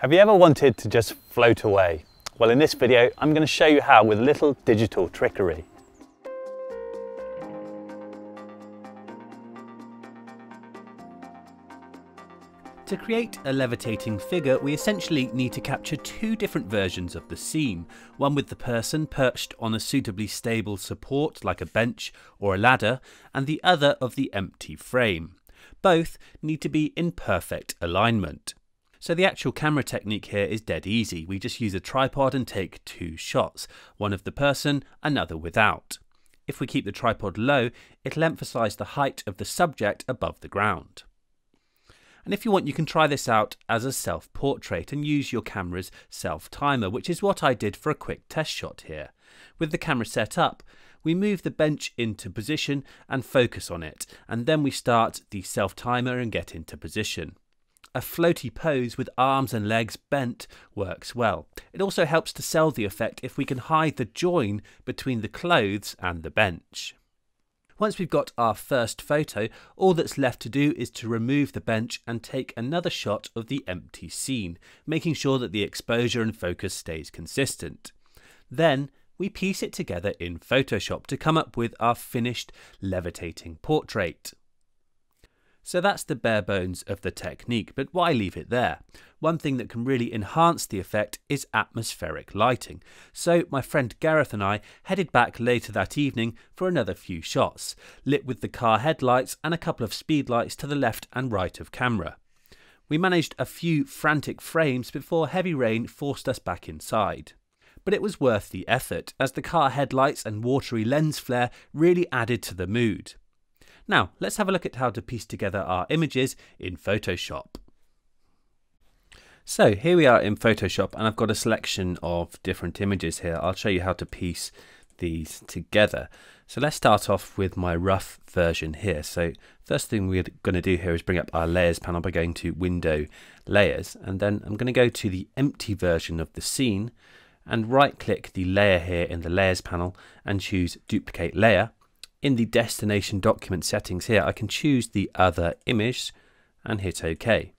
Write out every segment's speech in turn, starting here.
Have you ever wanted to just float away? Well, in this video, I'm going to show you how with a little digital trickery. To create a levitating figure, we essentially need to capture two different versions of the scene, one with the person perched on a suitably stable support like a bench or a ladder, and the other of the empty frame. Both need to be in perfect alignment. So the actual camera technique here is dead easy. We just use a tripod and take two shots, one of the person, another without. If we keep the tripod low, it'll emphasize the height of the subject above the ground. And if you want, you can try this out as a self-portrait and use your camera's self-timer, which is what I did for a quick test shot here. With the camera set up, we move the bench into position and focus on it, and then we start the self-timer and get into position. A floaty pose with arms and legs bent works well. It also helps to sell the effect if we can hide the join between the clothes and the bench. Once we've got our first photo, all that's left to do is to remove the bench and take another shot of the empty scene, making sure that the exposure and focus stays consistent. Then we piece it together in Photoshop to come up with our finished levitating portrait. So that's the bare bones of the technique, but why leave it there? One thing that can really enhance the effect is atmospheric lighting. So my friend Gareth and I headed back later that evening for another few shots, lit with the car headlights and a couple of speed lights to the left and right of camera. We managed a few frantic frames before heavy rain forced us back inside. But it was worth the effort, as the car headlights and watery lens flare really added to the mood. Now, let's have a look at how to piece together our images in Photoshop. So here we are in Photoshop, and I've got a selection of different images here. I'll show you how to piece these together. So let's start off with my rough version here. So first thing we're going to do here is bring up our layers panel by going to Window, Layers, and then I'm going to go to the empty version of the scene and right click the layer here in the Layers panel and choose Duplicate Layer. In the destination document settings here, I can choose the other image and hit OK.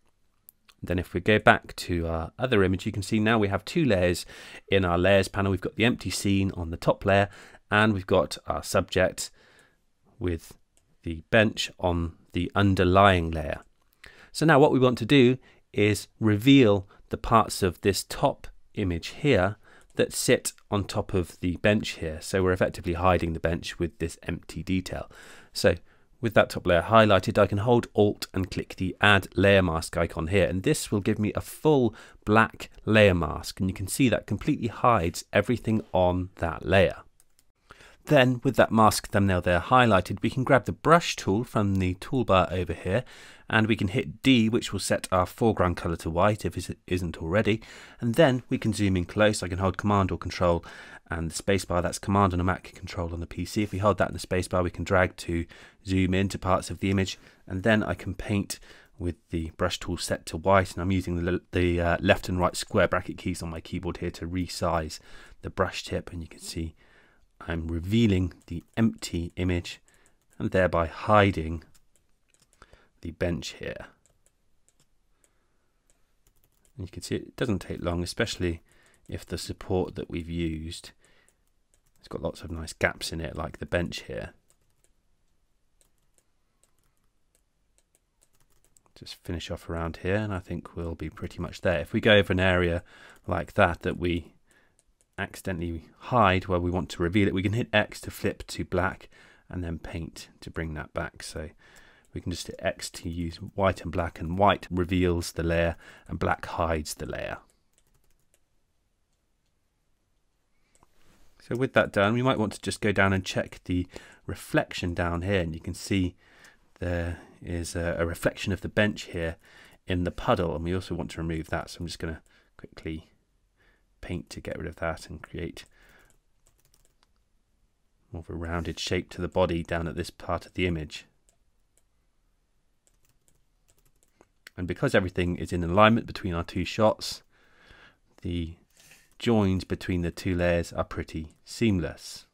Then if we go back to our other image, you can see now we have two layers in our layers panel. We've got the empty scene on the top layer, and we've got our subject with the bench on the underlying layer. So now what we want to do is reveal the parts of this top image here that sit on top of the bench here. So we're effectively hiding the bench with this empty detail. So with that top layer highlighted, I can hold Alt and click the Add Layer Mask icon here, and this will give me a full black layer mask, and you can see that completely hides everything on that layer. Then with that mask thumbnail there highlighted, we can grab the brush tool from the toolbar over here, and we can hit D, which will set our foreground color to white if it isn't already, and then we can zoom in close. I can hold Command or Control and the spacebar. That's Command on a Mac, Control on the PC. If we hold that in the spacebar, we can drag to zoom into parts of the image, and then I can paint with the brush tool set to white, and I'm using the left and right square bracket keys on my keyboard here to resize the brush tip, and you can see I'm revealing the empty image and thereby hiding the bench here. And you can see it doesn't take long, especially if the support that we've used has got lots of nice gaps in it, like the bench here. Just finish off around here, and I think we'll be pretty much there. If we go over an area like that we accidentally hide where we want to reveal it, we can hit X to flip to black and then paint to bring that back. So we can just hit X to use white and black, and white reveals the layer and black hides the layer. So with that done, we might want to just go down and check the reflection down here, and you can see there is a reflection of the bench here in the puddle, and we also want to remove that. So I'm just going to quickly paint to get rid of that and create more of a rounded shape to the body down at this part of the image. And because everything is in alignment between our two shots, the joins between the two layers are pretty seamless.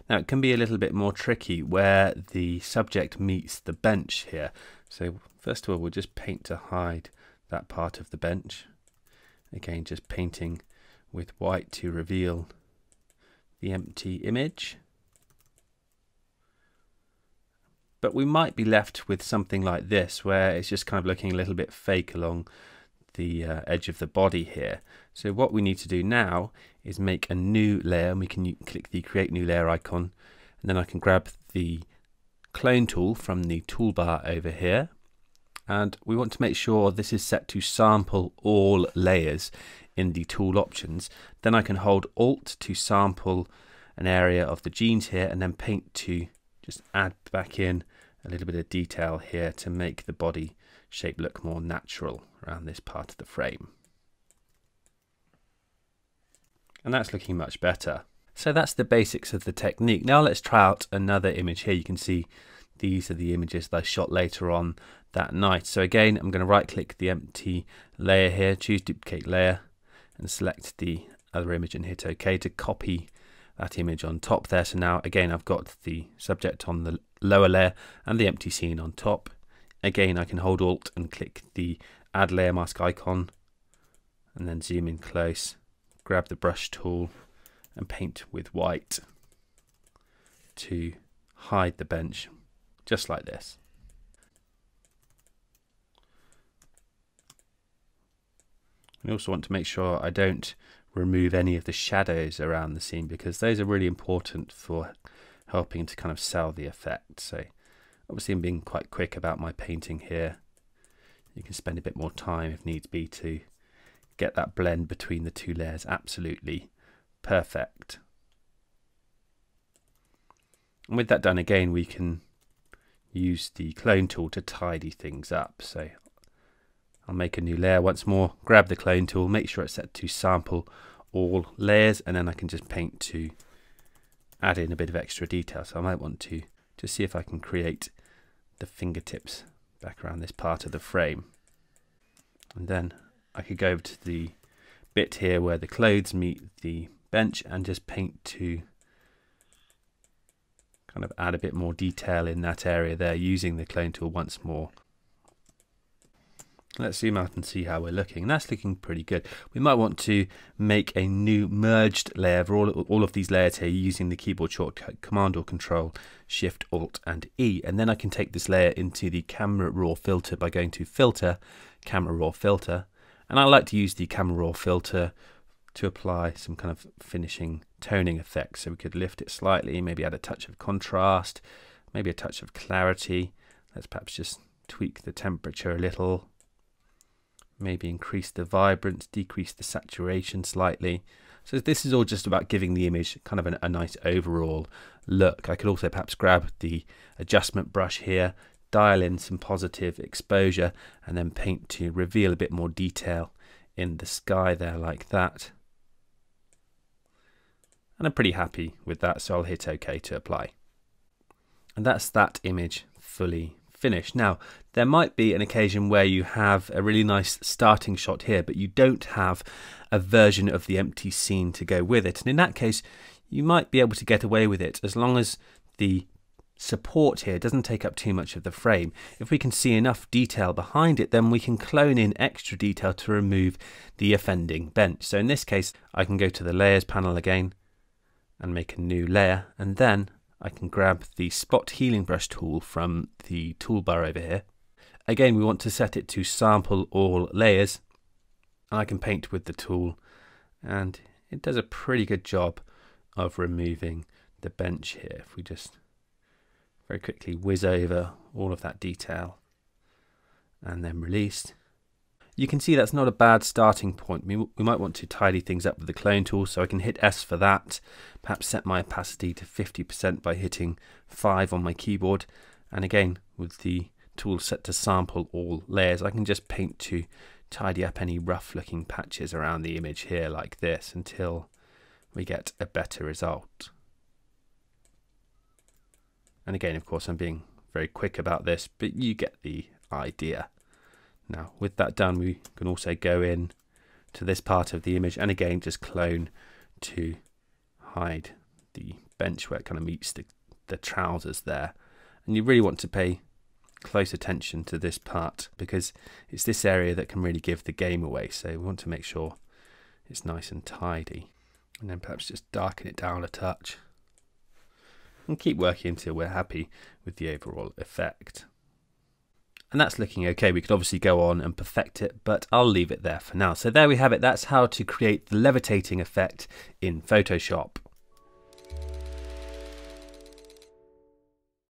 Now it can be a little bit more tricky where the subject meets the bench here. So first of all, we'll just paint to hide that part of the bench. Again, just painting with white to reveal the empty image. But we might be left with something like this, where it's just kind of looking a little bit fake along the edge of the body here. So what we need to do now is make a new layer, and we can click the create new layer icon, and then I can grab the clone tool from the toolbar over here, and we want to make sure this is set to sample all layers in the tool options. Then I can hold Alt to sample an area of the jeans here, and then Paint to just add back in a little bit of detail here to make the body shape look more natural around this part of the frame. And that's looking much better. So that's the basics of the technique. Now let's try out another image here. You can see these are the images that I shot later on that night. So again, I'm going to right click the empty layer here, choose duplicate layer, and select the other image and hit OK to copy that image on top there. So now again, I've got the subject on the lower layer and the empty scene on top. Again, I can hold Alt and click the add layer mask icon, and then zoom in close, grab the brush tool and paint with white to hide the bench, just like this. I also want to make sure I don't remove any of the shadows around the scene, because those are really important for helping to kind of sell the effect. So obviously I'm being quite quick about my painting here. You can spend a bit more time if needs be to get that blend between the two layers absolutely perfect. And with that done, again, we can use the clone tool to tidy things up. So I'll make a new layer once more, grab the clone tool, make sure it's set to sample all layers, and then I can just paint to add in a bit of extra detail. So I might want to just see if I can create the fingertips back around this part of the frame. And then I could go over to the bit here where the clothes meet the bench and just paint to kind of add a bit more detail in that area there using the clone tool once more. Let's zoom out and see how we're looking. And that's looking pretty good. We might want to make a new merged layer for all of these layers here using the keyboard shortcut Command or Control Shift Alt and E. And then I can take this layer into the Camera Raw filter by going to Filter, Camera Raw Filter. And I like to use the Camera Raw filter to apply some kind of finishing toning effect. So we could lift it slightly, maybe add a touch of contrast, maybe a touch of clarity. Let's perhaps just tweak the temperature a little. Maybe increase the vibrance, decrease the saturation slightly. So this is all just about giving the image kind of a nice overall look. I could also perhaps grab the adjustment brush here, dial in some positive exposure, and then paint to reveal a bit more detail in the sky there like that. And I'm pretty happy with that, so I'll hit OK to apply. And that's that image fully finished. Now, there might be an occasion where you have a really nice starting shot here, but you don't have a version of the empty scene to go with it. And in that case, you might be able to get away with it as long as the support here doesn't take up too much of the frame. If we can see enough detail behind it, then we can clone in extra detail to remove the offending bench. So in this case, I can go to the Layers panel again and make a new layer, and then I can grab the Spot Healing Brush tool from the toolbar over here. Again, we want to set it to sample all layers, and I can paint with the tool, and it does a pretty good job of removing the bench here. If we just very quickly whiz over all of that detail and then release. You can see that's not a bad starting point. We might want to tidy things up with the clone tool, so I can hit S for that, perhaps set my opacity to 50% by hitting 5 on my keyboard, and again with the tool set to sample all layers, I can just paint to tidy up any rough looking patches around the image here like this until we get a better result. And again, of course, I'm being very quick about this, but you get the idea. Now, with that done, we can also go in to this part of the image and again just clone to hide the bench where it kind of meets the trousers there. And you really want to pay close attention to this part because it's this area that can really give the game away. So we want to make sure it's nice and tidy, and then perhaps just darken it down a touch and keep working until we're happy with the overall effect. And that's looking okay. We could obviously go on and perfect it, but I'll leave it there for now. So there we have it. That's how to create the levitating effect in Photoshop.